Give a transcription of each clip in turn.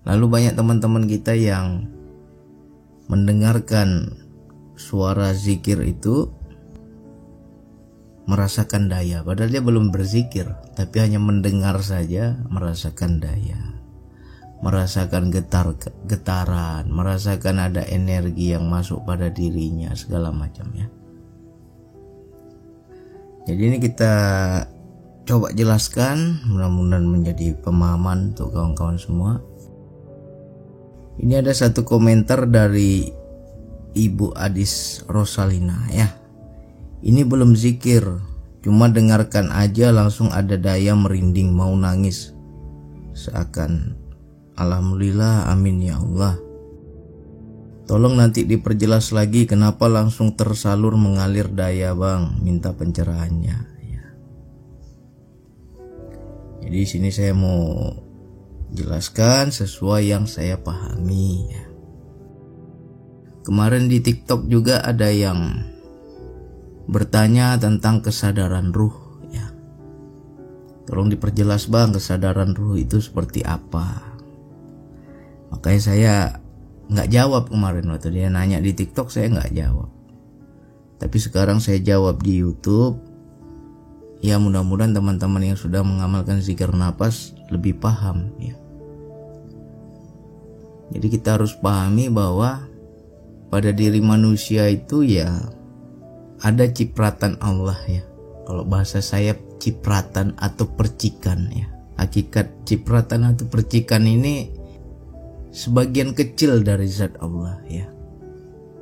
Lalu banyak teman-teman kita yang mendengarkan suara zikir itu merasakan daya, padahal dia belum berzikir, tapi hanya mendengar saja merasakan daya, merasakan getaran, merasakan ada energi yang masuk pada dirinya, segala macam ya. Jadi ini kita coba jelaskan, mudah-mudahan menjadi pemahaman untuk kawan-kawan semua. Ini ada satu komentar dari Ibu Adis Rosalina ya. Ini belum zikir, cuma dengarkan aja langsung ada daya merinding mau nangis. Seakan alhamdulillah, amin ya Allah. Tolong nanti diperjelas lagi kenapa langsung tersalur mengalir daya bang, minta pencerahannya ya. Jadi sini saya mau jelaskan sesuai yang saya pahami ya. Kemarin di TikTok juga ada yang bertanya tentang kesadaran ruh ya. Tolong diperjelas bang, kesadaran ruh itu seperti apa. Makanya saya nggak jawab kemarin waktu dia nanya di TikTok, saya nggak jawab. Tapi sekarang saya jawab di YouTube. Ya mudah-mudahan teman-teman yang sudah mengamalkan zikir napas lebih paham ya. Jadi kita harus pahami bahwa pada diri manusia itu ya ada cipratan Allah ya. Kalau bahasa saya cipratan atau percikan ya. Hakikat cipratan atau percikan ini sebagian kecil dari zat Allah ya.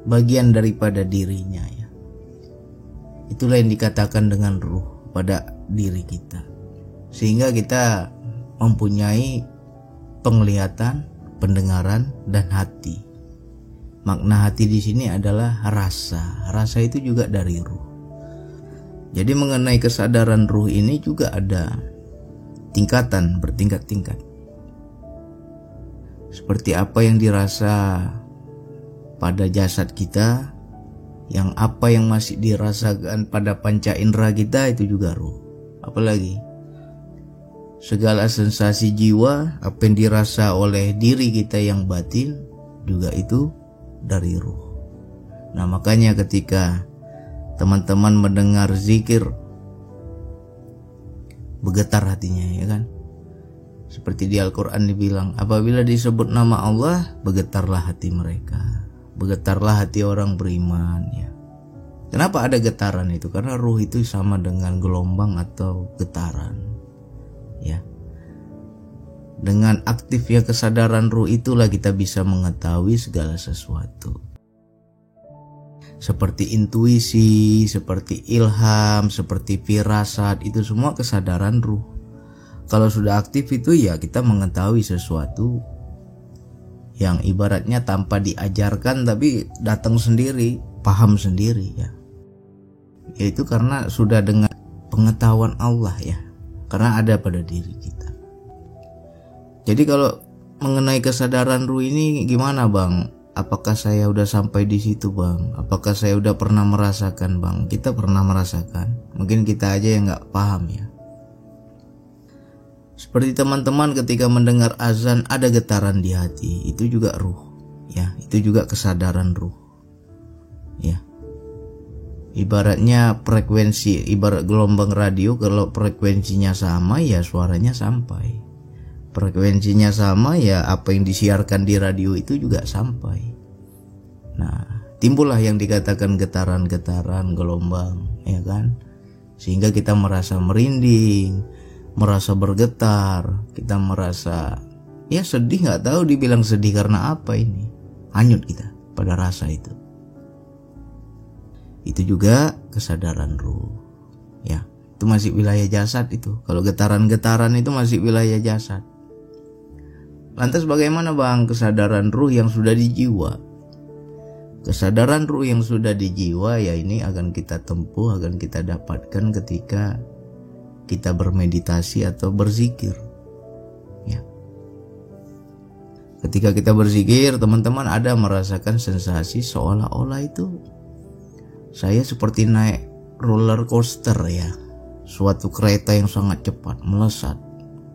Bagian daripada dirinya ya. Itulah yang dikatakan dengan ruh pada diri kita. Sehingga kita mempunyai penglihatan, pendengaran dan hati. Makna hati di sini adalah rasa. Rasa itu juga dari ruh. Jadi mengenai kesadaran ruh ini juga ada tingkatan, bertingkat-tingkat. Seperti apa yang dirasa pada jasad kita, yang apa yang masih dirasakan pada panca indera kita itu juga ruh. Apalagi segala sensasi jiwa, apa yang dirasa oleh diri kita yang batin juga itu dari ruh. Nah makanya ketika teman-teman mendengar zikir bergetar hatinya ya kan. Seperti di Al-Quran dibilang, apabila disebut nama Allah bergetarlah hati mereka, bergetarlah hati orang beriman ya. Kenapa ada getaran itu? Karena ruh itu sama dengan gelombang atau getaran ya. Dengan aktifnya kesadaran ruh itulah kita bisa mengetahui segala sesuatu. Seperti intuisi, seperti ilham, seperti firasat, itu semua kesadaran ruh. Kalau sudah aktif itu ya kita mengetahui sesuatu yang ibaratnya tanpa diajarkan tapi datang sendiri, paham sendiri ya. Yaitu karena sudah dengan pengetahuan Allah ya. Karena ada pada diri kita. Jadi kalau mengenai kesadaran ruh ini gimana bang? Apakah saya udah sampai di situ bang? Apakah saya udah pernah merasakan bang? Kita pernah merasakan. Mungkin kita aja yang gak paham ya. Seperti teman-teman ketika mendengar azan ada getaran di hati. Itu juga ruh ya. Itu juga kesadaran ruh ya. Ibaratnya frekuensi, ibarat gelombang radio, kalau frekuensinya sama ya suaranya sampai. Frekuensinya sama ya apa yang disiarkan di radio itu juga sampai. Nah timbullah yang dikatakan getaran-getaran gelombang ya kan. Sehingga kita merasa merinding, merasa bergetar, kita merasa ya sedih, gak tahu dibilang sedih karena apa ini. Hanyut kita pada rasa itu. Itu juga kesadaran ruh ya. Itu masih wilayah jasad itu. Kalau getaran-getaran itu masih wilayah jasad. Lantas bagaimana bang kesadaran ruh yang sudah di jiwa? Kesadaran ruh yang sudah di jiwa ya ini akan kita tempuh, akan kita dapatkan ketika kita bermeditasi atau berzikir ya. Ketika kita berzikir teman-teman ada merasakan sensasi seolah-olah itu saya seperti naik roller coaster ya. Suatu kereta yang sangat cepat melesat.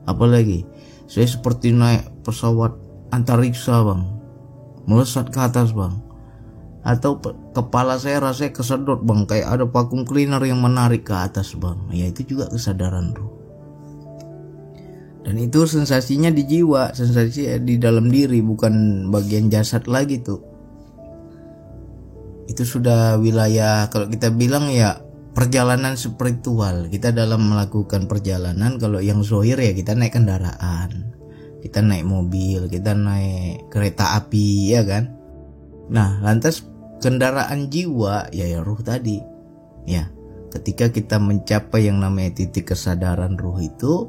Apalagi saya seperti naik pesawat antariksa bang, melesat ke atas bang. Atau kepala saya rasanya kesedot bang, kayak ada vacuum cleaner yang menarik ke atas bang. Ya itu juga kesadaran ruh. Dan itu sensasinya di jiwa, sensasi di dalam diri, bukan bagian jasad lagi tuh. Itu sudah wilayah, kalau kita bilang ya perjalanan spiritual. Kita dalam melakukan perjalanan, kalau yang zohir ya kita naik kendaraan, kita naik mobil, kita naik kereta api, ya kan. Nah lantas kendaraan jiwa ya ruh tadi ya, ketika kita mencapai yang namanya titik kesadaran ruh itu,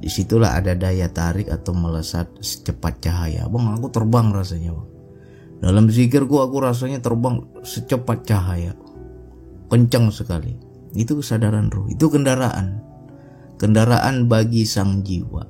disitulah ada daya tarik atau melesat secepat cahaya. Bang, aku terbang rasanya bang. Dalam zikirku aku rasanya terbang secepat cahaya, kencang sekali. Itu kesadaran ruh, itu kendaraan bagi sang jiwa.